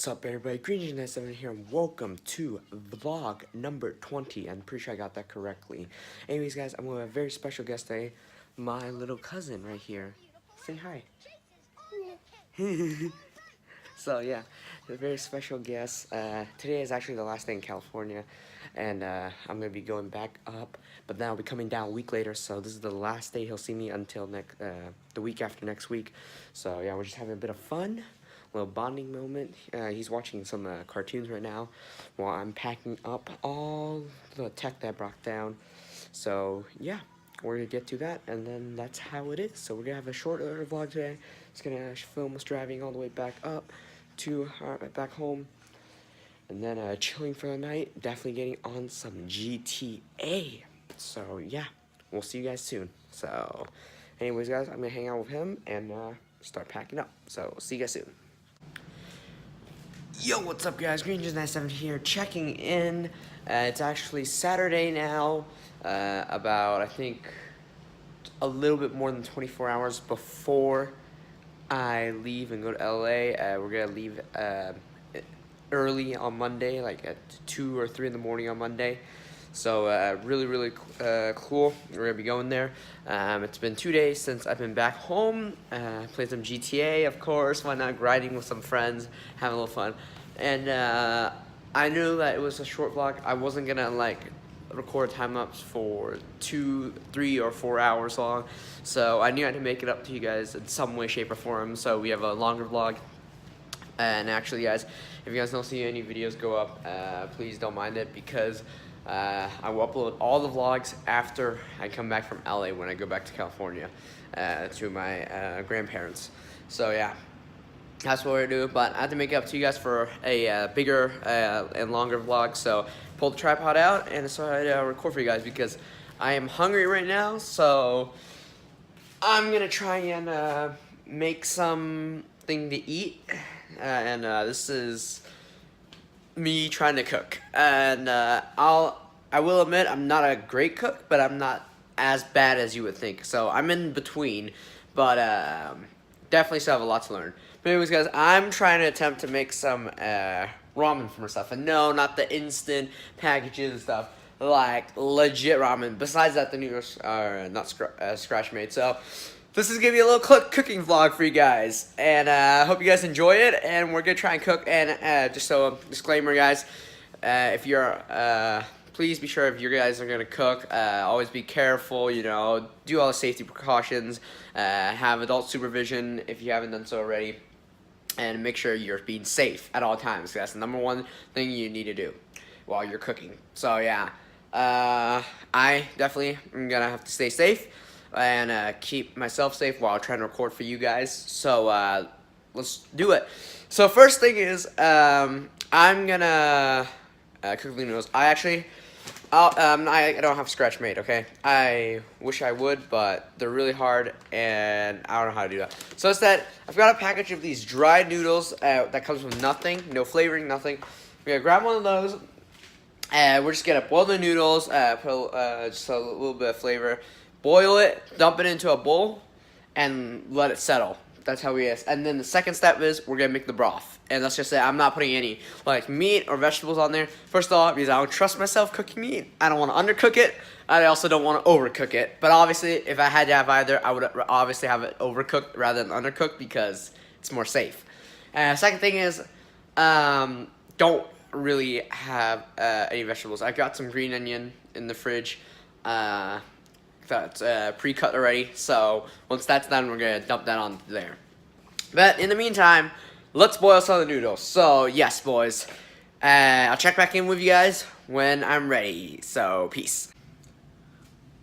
What's up, everybody? Green97 here, and welcome to vlog number 20. I'm pretty sure I got that correctly. Anyways, guys, I'm with a very special guest today, my little cousin right here. Say hi. So yeah, a very special guest. Today is actually the last day in California, and I'm gonna be going back up, but then I'll be coming down a week later. So this is the last day he'll see me until the week after next week. So yeah, we're just having a bit of fun. Little bonding moment. He's watching some cartoons right now while I'm packing up all the tech that I brought down. So yeah, we're gonna get to that, and then that's how it is. So we're gonna have a shorter vlog today. It's gonna film us driving all the way back up to back home, and then chilling for the night. Definitely getting on some GTA. So yeah, we'll see you guys soon. So anyways, guys, I'm gonna hang out with him and start packing up. So see you guys soon. Yo, what's up, guys? Green97 here, checking in. It's actually Saturday now, about, I think, a little bit more than 24 hours before I leave and go to LA. We're gonna leave early on Monday, like at 2 or 3 in the morning on Monday. So really cool. We're gonna be going there. It's been 2 days since I've been back home. Played some GTA, of course. Why not? Riding with some friends, having a little fun. And I knew that it was a short vlog. I wasn't gonna like record time lapse for 2, 3, or 4 hours long. So I knew I had to make it up to you guys in some way, shape, or form. So we have a longer vlog. And actually, guys, if you guys don't see any videos go up, please don't mind it, because I will upload all the vlogs after I come back from LA when I go back to California to my grandparents. So yeah, that's what we're gonna do. But I have to make it up to you guys for a bigger and longer vlog. So pull the tripod out and decided to record for you guys because I am hungry right now. So I'm gonna try and make something to eat, and this is me trying to cook. And I will admit I'm not a great cook, but I'm not as bad as you would think. So I'm in between, but definitely still have a lot to learn. But anyways, guys, I'm trying to attempt to make some ramen for myself. And no, not the instant packages and stuff, like legit ramen. Besides that, the noodles are not scratch made. So this is gonna be a little cooking vlog for you guys, and I hope you guys enjoy it. And we're gonna try and cook. And just so disclaimer, guys, if you're please be sure if you guys are gonna cook, always be careful. You know, do all the safety precautions. Have adult supervision if you haven't done so already, and make sure you're being safe at all times. That's the #1 thing you need to do while you're cooking. So yeah, I definitely am gonna have to stay safe and keep myself safe while trying to record for you guys. So let's do it. So first thing is, I'm gonna cook the noodles. I don't have scratch made, okay? I wish I would, but they're really hard, and I don't know how to do that. So instead, I've got a package of these dried noodles that comes with nothing, no flavoring, nothing. We're gonna grab one of those, and we're just gonna boil the noodles, put just a little bit of flavor. Boil it, dump it into a bowl, and let it settle. That's how we is. And then the second step is we're gonna make the broth. And let's just say I'm not putting any like meat or vegetables on there. First of all, because I don't trust myself cooking meat. I don't want to undercook it. I also don't want to overcook it. But obviously, if I had to have either, I would obviously have it overcooked rather than undercooked because it's more safe. Second thing is, don't really have any vegetables. I got some green onion in the fridge. That's pre-cut already, so once that's done, we're gonna dump that on there. But in the meantime, let's boil some of the noodles. So yes, boys, I'll check back in with you guys when I'm ready. So peace.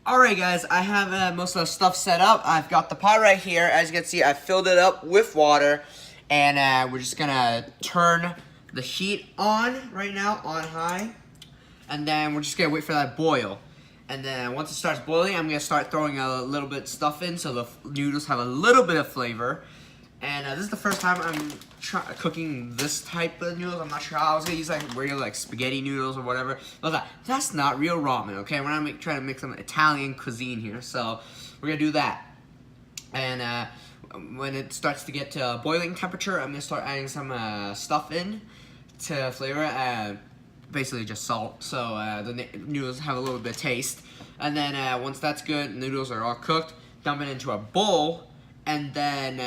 Alright, guys, I have most of the stuff set up. I've got the pot right here. As you can see, I filled it up with water, and we're just gonna turn the heat on right now, on high, and then we're just gonna wait for that to boil. And then once it starts boiling, I'm going to start throwing a little bit of stuff in so the noodles have a little bit of flavor. And this is the first time I'm cooking this type of noodles. I'm not sure how I was going to use like regular like spaghetti noodles or whatever. But that's not real ramen, okay? We're not trying to make some Italian cuisine here. So we're going to do that. And when it starts to get to boiling temperature, I'm gonna start adding some stuff in to flavor it. Basically just salt, so the noodles have a little bit of taste. And then once that's good, the noodles are all cooked, dump it into a bowl, and then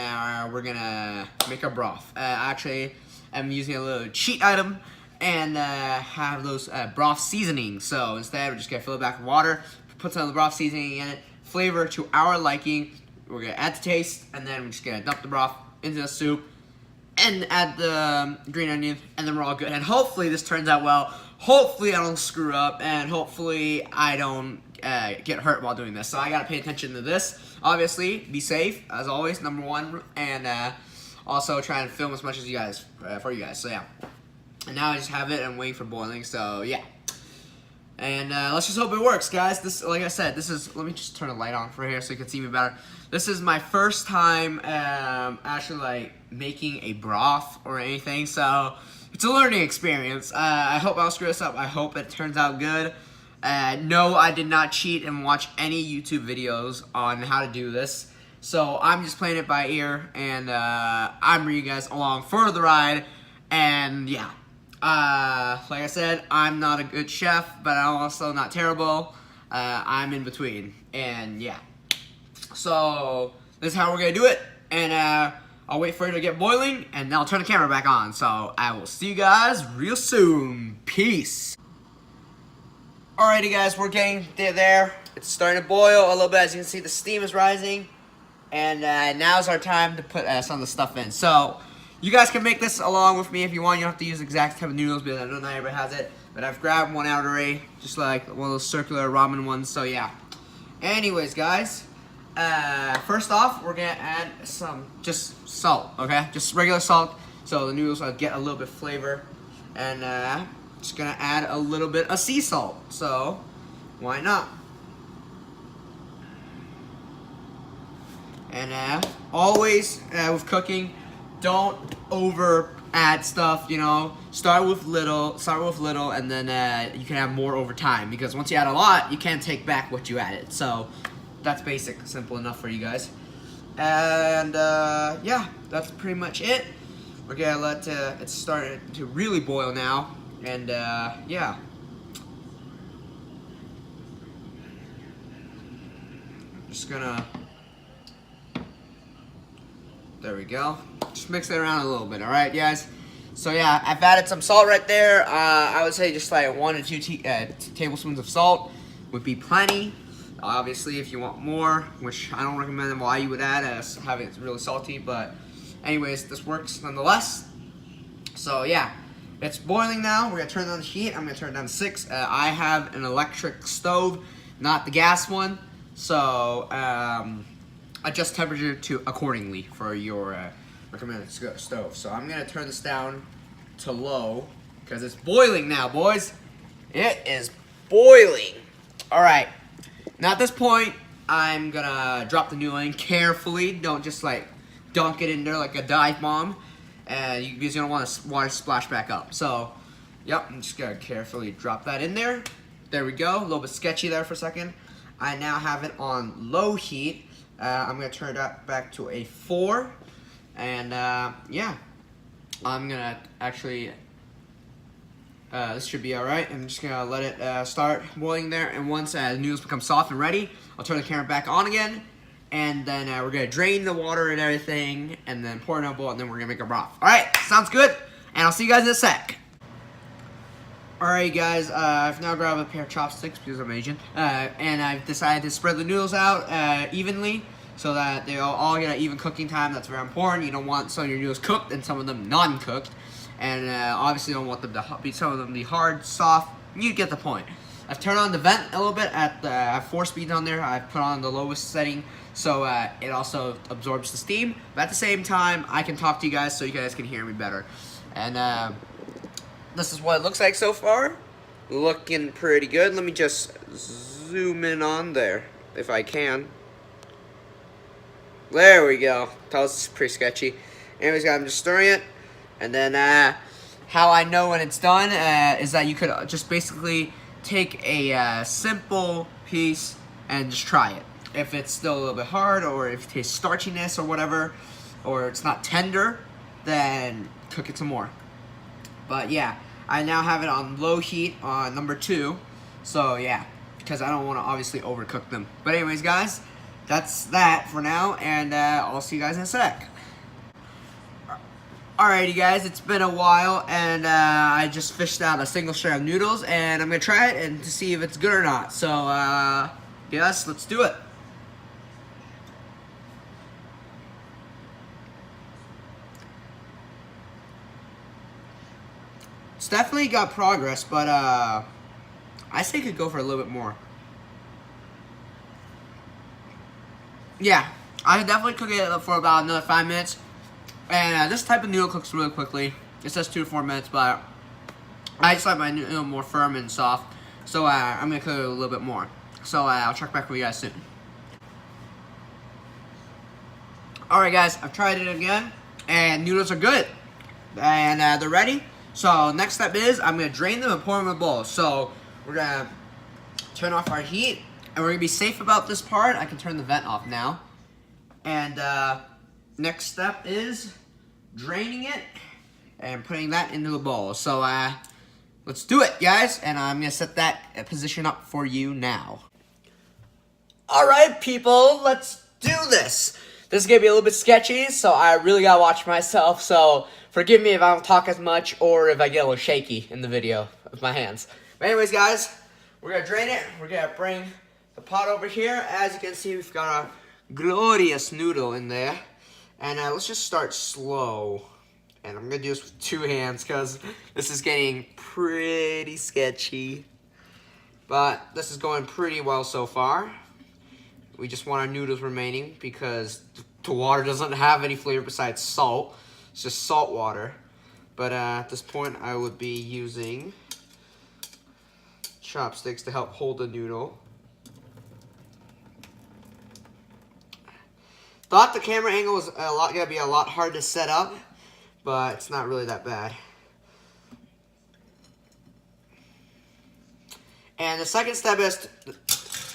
we're gonna make our broth. Actually, I'm using a little cheat item and have those broth seasonings. So instead, we're just gonna fill it back with water, put some of the broth seasoning in it, flavor to our liking. We're gonna add the taste, and then we're just gonna dump the broth into the soup and add the green onion, and then we're all good. And hopefully this turns out well. Hopefully I don't screw up, and hopefully I don't get hurt while doing this. So I gotta pay attention to this. Obviously, be safe as always, #1, and also try and film as much as you guys for you guys. So yeah. And now I just have it and waiting for boiling. So yeah. And let's just hope it works, guys. This, like I said, this is. Let me just turn the light on for here so you can see me better. This is my first time actually like making a broth or anything, so it's a learning experience. I hope I don't screw this up. I hope it turns out good. No, I did not cheat and watch any YouTube videos on how to do this. So I'm just playing it by ear, and I'm bringing you guys along for the ride. And yeah. Like I said, I'm not a good chef, but I'm also not terrible. I'm in between, and yeah. So this is how we're gonna do it, and I'll wait for it to get boiling, and then I'll turn the camera back on. So I will see you guys real soon. Peace. Alrighty, guys, we're getting there. It's starting to boil a little bit. As you can see, the steam is rising, and now's our time to put some of the stuff in. So you guys can make this along with me if you want. You don't have to use the exact type of noodles because I know not everybody has it. But I've grabbed one out already, just like one of those circular ramen ones. So yeah. Anyways, guys, first off, we're gonna add some just salt, okay? Just regular salt, so the noodles will get a little bit of flavor. And just gonna add a little bit of sea salt. So why not? And always with cooking, don't over add stuff, you know. Start with little, and then you can have more over time, because once you add a lot, you can't take back what you added. So that's basic, simple enough for you guys. And yeah, that's pretty much it. We're gonna let it's starting to really boil now, and yeah. Just gonna, there we go. Just mix it around a little bit, all right, guys? So yeah, I've added some salt right there. I would say just like 1 to 2 tablespoons of salt would be plenty. Obviously, if you want more, which I don't recommend why you would add, as having it really salty, but anyways, this works nonetheless. So yeah, it's boiling now. We're gonna turn down the heat. I'm gonna turn it down to 6. I have an electric stove, not the gas one, so adjust temperature to accordingly for your recommended stove. So I'm gonna turn this down to low because it's boiling now, boys. It is boiling. All right. Now at this point, I'm gonna drop the noodle in carefully. Don't just like dunk it in there like a dive bomb, because you don't want to water splash back up. So, yep, I'm just gonna carefully drop that in there. There we go. A little bit sketchy there for a second. I now have it on low heat. I'm gonna turn that back to a 4, and yeah, I'm gonna actually. This should be alright. I'm just gonna let it start boiling there, and once the noodles become soft and ready, I'll turn the camera back on again, and then we're gonna drain the water and everything, and then pour it in a bowl, and then we're gonna make a broth. Alright, sounds good, and I'll see you guys in a sec. Alright guys, I've now grabbed a pair of chopsticks because I'm Asian, and I've decided to spread the noodles out evenly so that they all get an even cooking time. That's very important. You don't want some of your noodles cooked and some of them non-cooked. And obviously, you don't want them to be some of them be hard, soft. You get the point. I've turned on the vent a little bit at I have 4 speeds on there. I've put on the lowest setting, so it also absorbs the steam. But at the same time, I can talk to you guys so you guys can hear me better. And this is what it looks like so far. Looking pretty good. Let me just zoom in on there if I can. There we go. That was pretty sketchy. Anyways, guys, I'm just stirring it. And then how I know when it's done is that you could just basically take a simple piece and just try it. if it's still a little bit hard, or if it tastes starchiness or whatever, or it's not tender, then cook it some more. But yeah, I now have it on low heat on number 2. So yeah, because I don't want to obviously overcook them. But anyways, guys, that's that for now, and I'll see you guys in a sec. Alrighty guys, it's been a while, and I just fished out a single strand of noodles, and I'm going to try it and to see if it's good or not. So, yes, let's do it. It's definitely got progress, but I say it could go for a little bit more. Yeah, I could definitely cook it for about another 5 minutes. And this type of noodle cooks really quickly. It says 2 to 4 minutes, but I just like my noodle more firm and soft. So I'm going to cook it a little bit more. So I'll check back with you guys soon. Alright guys, I've tried it again, and noodles are good. And they're ready. So next step is I'm going to drain them and pour them in a bowl. So we're going to turn off our heat, and we're going to be safe about this part. I can turn the vent off now. And next step is draining it and putting that into the bowl. So let's do it, guys, and I'm gonna set that position up for you now. All right, people, let's do this. This is gonna be a little bit sketchy, so I really gotta watch myself. So forgive me if I don't talk as much or if I get a little shaky in the video with my hands. But anyways, guys, we're gonna drain it. We're gonna bring the pot over here. As you can see, we've got our glorious noodle in there. And let's just start slow. And I'm going to do this with 2 hands because this is getting pretty sketchy. But this is going pretty well so far. We just want our noodles remaining because the water doesn't have any flavor besides salt. It's just salt water. But at this point, I would be using chopsticks to help hold the noodle. Thought the camera angle was gonna be a lot hard to set up, but it's not really that bad. And the second step is,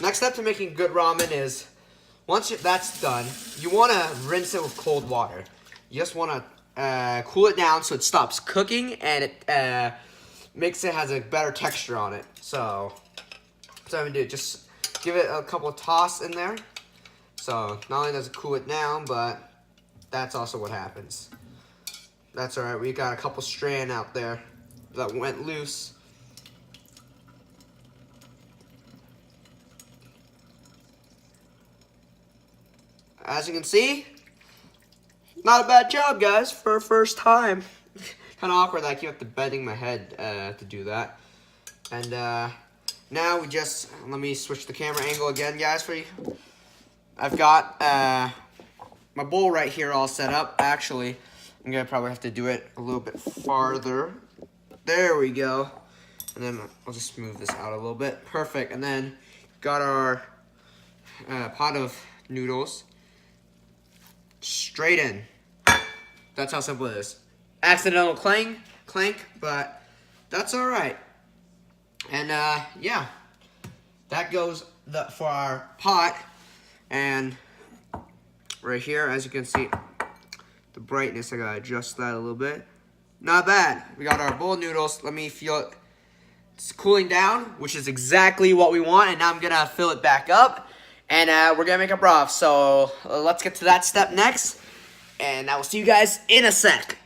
next step to making good ramen is, once that's done, you want to rinse it with cold water. You just want to cool it down so it stops cooking and it has a better texture on it. So I'm gonna do, just give it a couple of toss in there. So not only does it cool it down, but that's also what happens. That's alright, we got a couple strand out there that went loose. As you can see, not a bad job, guys, for a first time. Kind of awkward that I keep up to bending my head to do that. And now we just, let me switch the camera angle again, guys, for you. I've got my bowl right here all set up. Actually, I'm going to probably have to do it a little bit farther. There we go. And then I'll just move this out a little bit. Perfect. And then got our pot of noodles straight in. That's how simple it is. Accidental clank, but that's all right. And yeah, that goes for our pot. And right here, as you can see, the brightness, I gotta adjust that a little bit. Not bad. We got our bowl noodles. Let me feel it. It's cooling down, which is exactly what we want. And now I'm gonna fill it back up, and we're gonna make a broth. So let's get to that step next, and I will see you guys in a sec.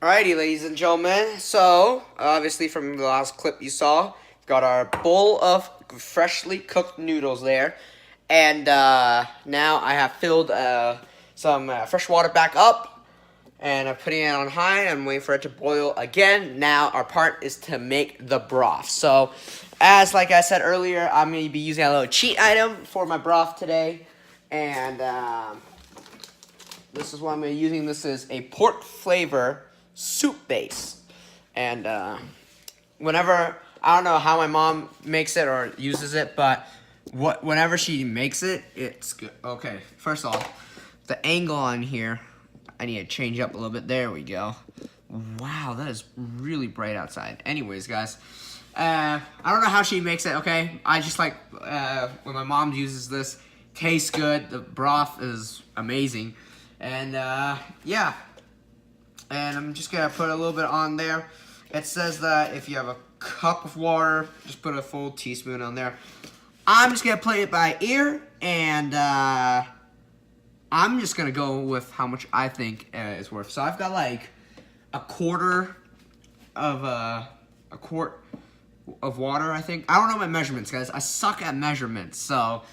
Alrighty, ladies and gentlemen. So obviously, from the last clip you saw, we've got our bowl of freshly cooked noodles there. And now I have filled some fresh water back up, and I'm putting it on high. I'm waiting for it to boil again. Now our part is to make the broth. So, like I said earlier, I'm going to be using a little cheat item for my broth today. And this is what I'm going to be using. This is a pork flavor soup base. And whenever, I don't know how my mom makes it or uses it, but whenever she makes it, it's good. Okay, first off, the angle on here, I need to change up a little bit. There we go. Wow, that is really bright outside. Anyways, guys, I don't know how she makes it, okay? I just like when my mom uses this. Tastes good. The broth is amazing. And yeah. And I'm just going to put a little bit on there. It says that if you have a cup of water, just put a full teaspoon on there. I'm just going to play it by ear. And I'm just going to go with how much I think it's worth. So I've got like a quart of water, I think. I don't know my measurements, guys. I suck at measurements. So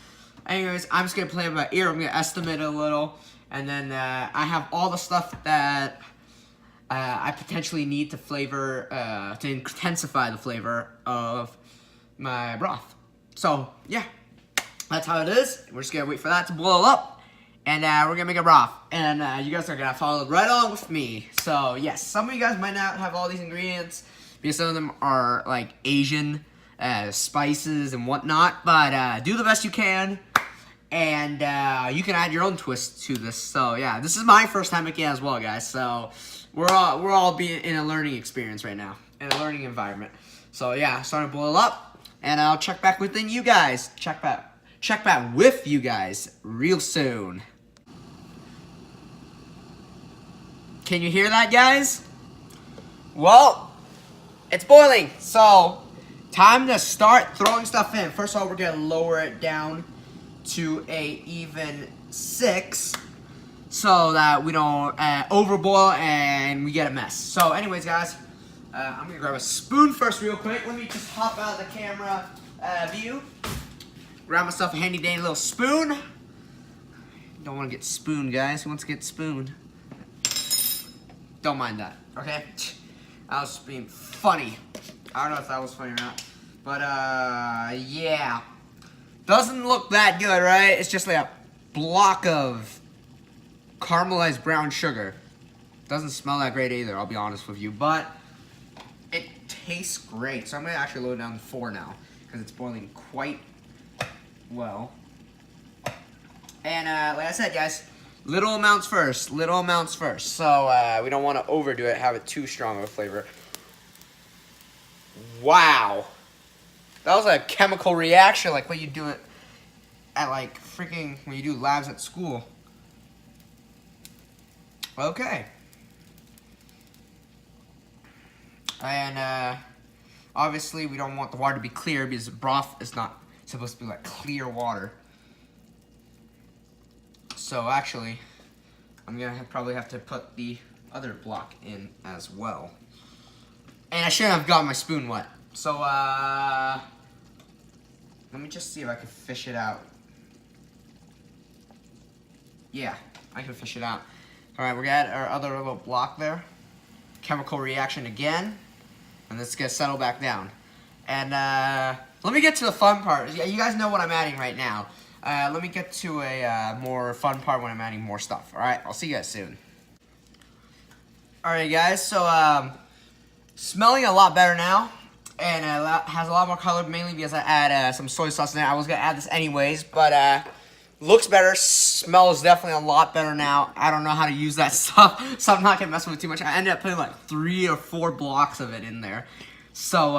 anyways, I'm just going to play it by ear. I'm going to estimate it a little. And then I have all the stuff that I potentially need to flavor, to intensify the flavor of my broth. So, yeah. That's how it is. We're just going to wait for that to boil up. And we're going to make a broth. And you guys are going to follow right along with me. So, yes. Some of you guys might not have all these ingredients, because some of them are, like, Asian spices and whatnot. But do the best you can. And you can add your own twist to this. So yeah, this is my first time making it as well, guys. So we're all being in a learning experience right now, in a learning environment. So yeah, starting to boil up, and I'll check back with you guys. Check back with you guys real soon. Can you hear that, guys? Well, it's boiling. So time to start throwing stuff in. First of all, we're gonna lower it down to a even 6 so that we don't overboil and we get a mess. So anyways, guys, I'm gonna grab a spoon first real quick. Let me just hop out of the camera view. Grab myself a handy dandy little spoon. Don't want to get spooned, guys. Who wants to get spooned? Don't mind that, okay? I was being funny. I don't know if that was funny or not. But yeah. Doesn't look that good, right? It's just like a block of caramelized brown sugar. Doesn't smell that great either, I'll be honest with you. But it tastes great. So I'm going to actually lower it down to 4 now, because it's boiling quite well. And like I said, guys, little amounts first. Little amounts first. So we don't want to overdo it, have it too strong of a flavor. Wow. That was a chemical reaction, like what you do at like freaking, when you do labs at school. Okay. And obviously we don't want the water to be clear, because broth is not supposed to be like clear water. So actually, I'm gonna probably have to put the other block in as well. And I shouldn't have gotten my spoon wet. So let me just see if I can fish it out. Yeah, I can fish it out. Alright, we're gonna add our other little block there. Chemical reaction again. And it's gonna settle back down. And let me get to the fun part. Yeah, you guys know what I'm adding right now. Let me get to a more fun part when I'm adding more stuff. Alright, I'll see you guys soon. Alright guys, so smelling a lot better now. And has a lot more color, mainly because I add some soy sauce in there. I was going to add this anyways, but looks better, smells definitely a lot better now. I don't know how to use that stuff, so I'm not going to mess with it too much. I ended up putting like 3 or 4 blocks of it in there. So,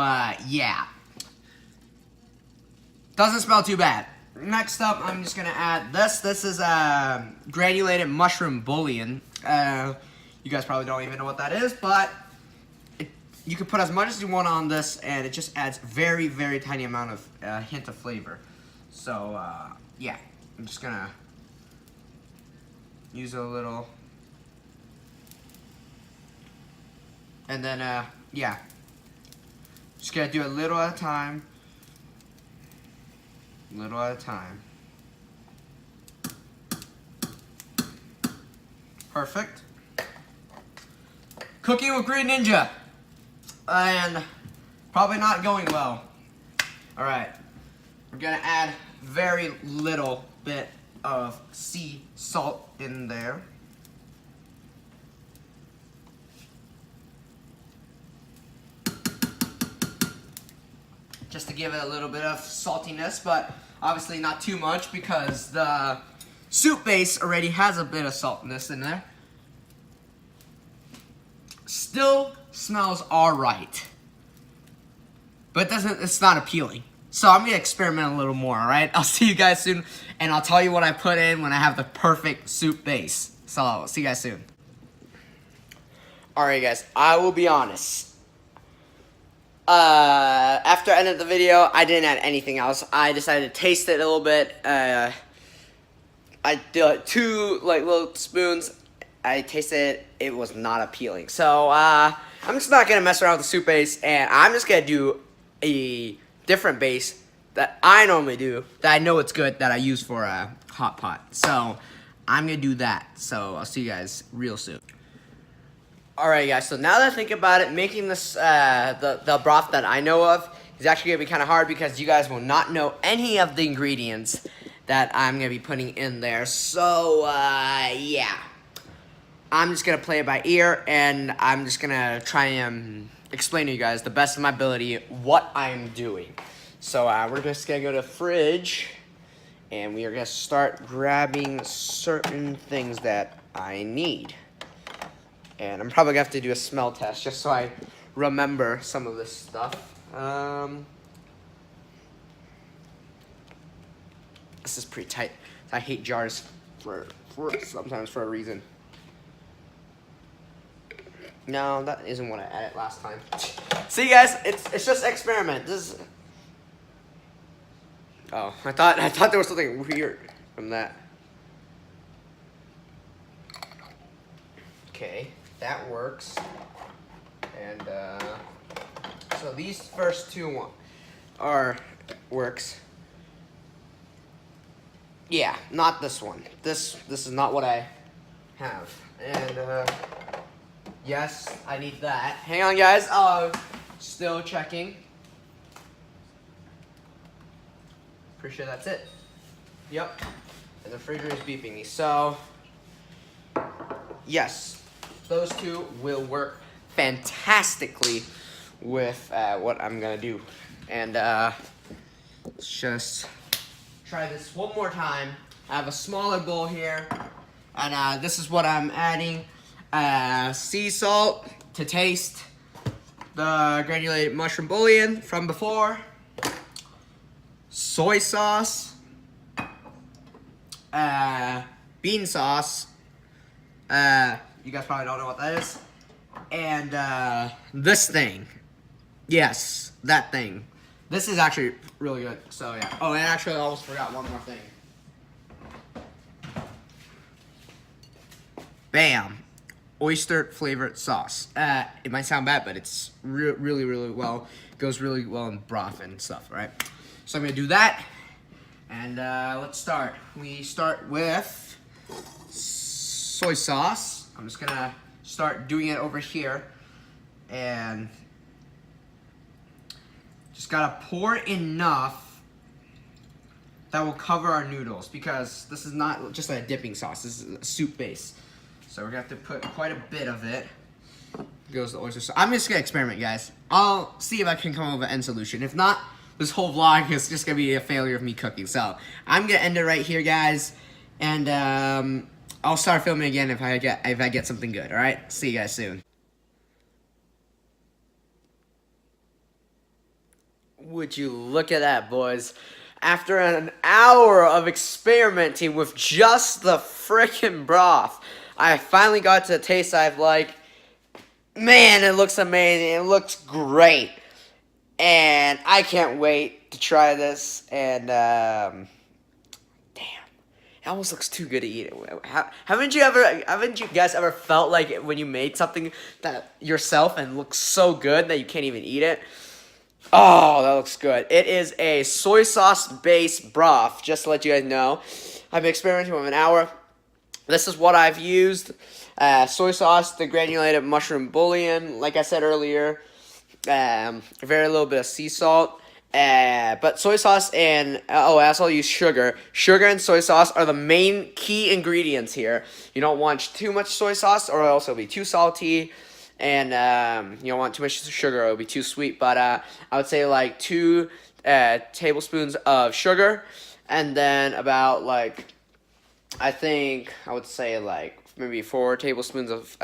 yeah. Doesn't smell too bad. Next up, I'm just going to add this. This is granulated mushroom bouillon. You guys probably don't even know what that is, but you can put as much as you want on this, and it just adds very, very tiny amount of hint of flavor. So, yeah, I'm just gonna use a little, and then, yeah, just gonna do a little at a time, little at a time. Perfect. Cooking with Green Ninja. And probably not going well. Alright, we're gonna add very little bit of sea salt in there. Just to give it a little bit of saltiness, but obviously not too much, because the soup base already has a bit of saltiness in there. Still smells alright. but it's not appealing. So I'm gonna experiment a little more, all right? I'll see you guys soon, and I'll tell you what I put in when I have the perfect soup base. So I'll see you guys soon. All right, guys, I will be honest. After I ended the video, I didn't add anything else. I decided to taste it a little bit. I did 2 little spoons. I tasted it. It was not appealing. So I'm just not gonna mess around with the soup base, and I'm just gonna do a different base that I normally do, that I know it's good, that I use for a hot pot. So I'm gonna do that. So I'll see you guys real soon. Alright guys, so now that I think about it, making this, the broth that I know of is actually gonna be kind of hard because you guys will not know any of the ingredients that I'm gonna be putting in there. So yeah. I'm just gonna play it by ear, and I'm just gonna try and explain to you guys the best of my ability what I'm doing. So we're just gonna go to the fridge, and we are gonna start grabbing certain things that I need. And I'm probably gonna have to do a smell test just so I remember some of this stuff. This is pretty tight. I hate jars sometimes for a reason. No, that isn't what I added last time. See, guys, it's just experiment. Oh, I thought there was something weird from that. Okay, that works. And so these first 2 works. Yeah, not this one. This is not what I have. And yes, I need that. Hang on, guys. Still checking. Pretty sure that's it. Yep. And the refrigerator is beeping me. So, yes, those 2 will work fantastically with what I'm gonna do. And let's just try this one more time. I have a smaller bowl here, and this is what I'm adding. Sea salt to taste, the granulated mushroom bouillon from before, soy sauce, bean sauce, you guys probably don't know what that is, and this thing. Yes, that thing. This is actually really good, so yeah. Oh, and actually I almost forgot one more thing. Bam. Oyster flavored sauce. It might sound bad, but it's really, really well. It goes really well in broth and stuff, right? So I'm gonna do that, and let's start. We start with soy sauce. I'm just gonna start doing it over here, and just gotta pour enough that will cover our noodles, because this is not just a dipping sauce. This is a soup base. So we're gonna have to put quite a bit of it. Goes the oyster sauce. I'm just gonna experiment, guys. I'll see if I can come up with an end solution. If not, this whole vlog is just gonna be a failure of me cooking. So I'm gonna end it right here, guys, and I'll start filming again if I get something good. All right. See you guys soon. Would you look at that, boys? After an hour of experimenting with just the frickin' broth, I finally got to the taste I've like. Man, it looks amazing. It looks great. And I can't wait to try this. And, damn. It almost looks too good to eat. Haven't you guys ever felt like when you made something that yourself and looks so good that you can't even eat it? Oh, that looks good. It is a soy sauce based broth, just to let you guys know. I've been experimenting with an hour. This is what I've used. Soy sauce, the granulated mushroom bouillon, like I said earlier. Very little bit of sea salt. But soy sauce and, I also use sugar. Sugar and soy sauce are the main key ingredients here. You don't want too much soy sauce or else it'll be too salty. And you don't want too much sugar, it'll be too sweet. But I would say like 2 tablespoons of sugar. And then about like, I would say like maybe 4 tablespoons of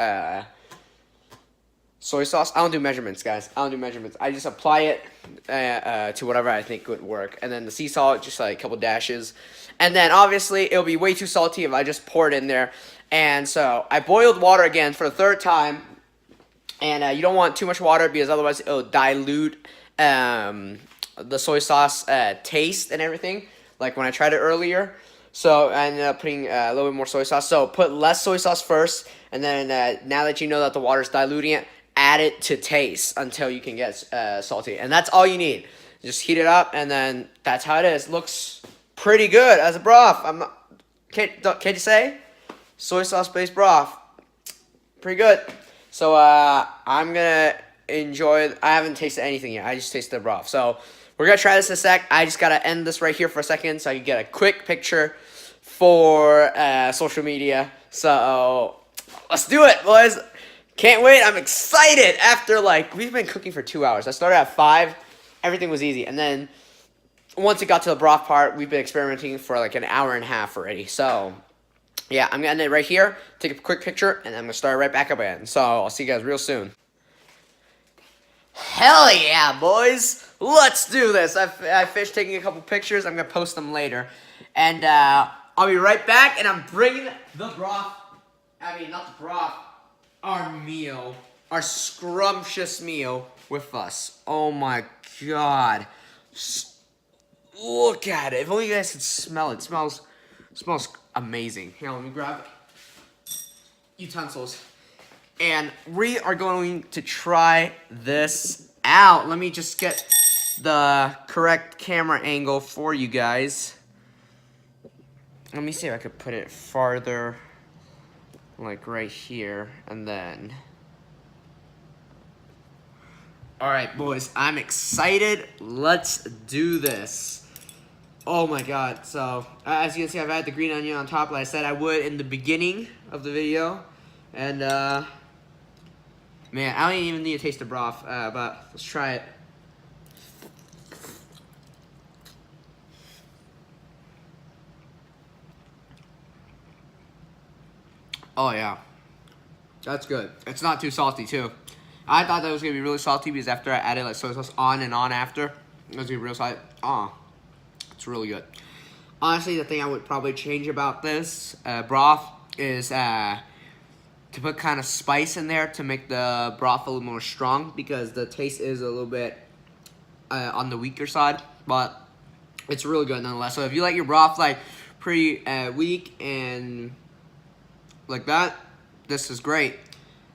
soy sauce. I don't do measurements, guys. I don't do measurements. I just apply it to whatever I think would work. And then the sea salt, just like a couple dashes. And then obviously it'll be way too salty if I just pour it in there. And so I boiled water again for the third time. And you don't want too much water because otherwise it'll dilute the soy sauce taste and everything. Like when I tried it earlier. So I ended up putting a little bit more soy sauce. So put less soy sauce first, and then now that you know that the water's diluting it, add it to taste until you can get salty. And that's all you need. Just heat it up, and then that's how it is. Looks pretty good as a broth. Can't you say? Soy sauce based broth. Pretty good. So I'm gonna enjoy it. I haven't tasted anything yet. I just tasted the broth. So we're going to try this in a sec. I just got to end this right here for a second so I can get a quick picture for social media. So let's do it, boys. Can't wait. I'm excited. After, we've been cooking for 2 hours. I started at 5. Everything was easy. And then once it got to the broth part, we've been experimenting for an hour and a half already. So, yeah, I'm going to end it right here, take a quick picture, and I'm going to start right back up again. So I'll see you guys real soon. Hell yeah, boys! Let's do this. I finished taking a couple pictures. I'm gonna post them later, and I'll be right back. And I'm bringing the broth. I mean, not the broth. Our meal, our scrumptious meal with us. Oh my god! Just look at it. If only you guys could smell it. It smells amazing. Here, let me grab utensils. And we are going to try this out. Let me just get the correct camera angle for you guys. Let me see if I could put it farther, like right here, and then. Alright, boys, I'm excited. Let's do this. Oh my god. So, as you can see, I've had the green onion on top, like I said I would in the beginning of the video. And, man, I don't even need to taste the broth, but let's try it. Oh, yeah. That's good. It's not too salty, too. I thought that was going to be really salty because after I added, soy sauce on and on after, it was going to be real salty. It's really good. Honestly, the thing I would probably change about this broth is, to put kind of spice in there to make the broth a little more strong because the taste is a little bit on the weaker side, but it's really good nonetheless. So if you like your broth pretty weak and like that, this is great.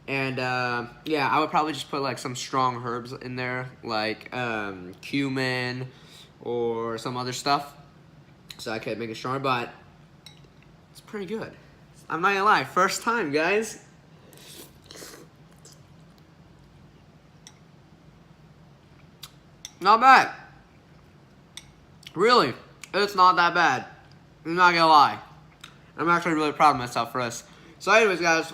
And yeah, I would probably just put some strong herbs in there, like cumin or some other stuff, so I could make it stronger. But it's pretty good. I'm not gonna lie, first time, guys. Not bad. Really, it's not that bad. I'm not gonna lie. I'm actually really proud of myself for this. So anyways, guys,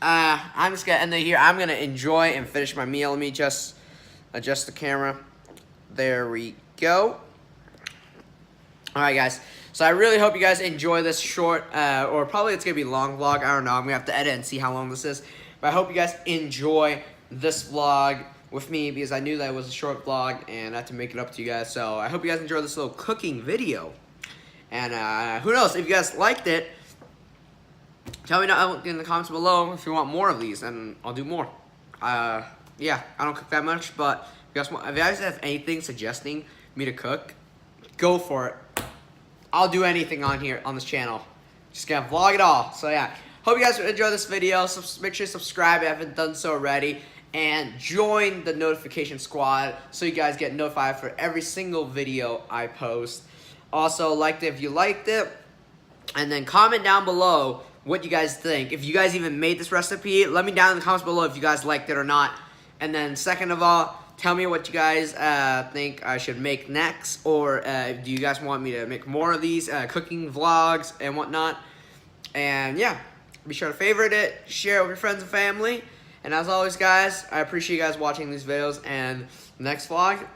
I'm just gonna end it here. I'm gonna enjoy and finish my meal. Let me just adjust the camera. There we go. Alright, guys. So I really hope you guys enjoy this short, or probably it's gonna be a long vlog. I don't know. I'm gonna have to edit and see how long this is. But I hope you guys enjoy this vlog with me because I knew that it was a short vlog and I had to make it up to you guys. So I hope you guys enjoyed this little cooking video. And who knows, if you guys liked it, tell me down in the comments below if you want more of these, and I'll do more. Yeah, I don't cook that much, but if you guys have anything suggesting me to cook, go for it. I'll do anything on here on this channel. Just gonna vlog it all. So yeah, hope you guys enjoyed this video. So make sure to subscribe if you haven't done so already, and join the notification squad so you guys get notified for every single video I post. Also, like it if you liked it, and then comment down below what you guys think. If you guys even made this recipe, let me down in the comments below if you guys liked it or not. And then second of all, tell me what you guys think I should make next, or do you guys want me to make more of these cooking vlogs and whatnot. And yeah, be sure to favorite it, share it with your friends and family. And as always, guys, I appreciate you guys watching these videos. And next vlog,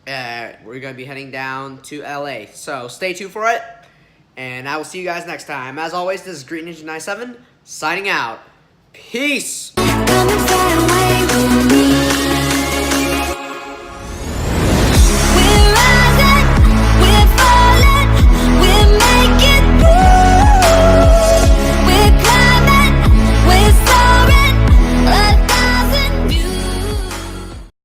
we're going to be heading down to LA. So stay tuned for it. And I will see you guys next time. As always, this is Green Ninja 97 signing out. Peace. Coming far away.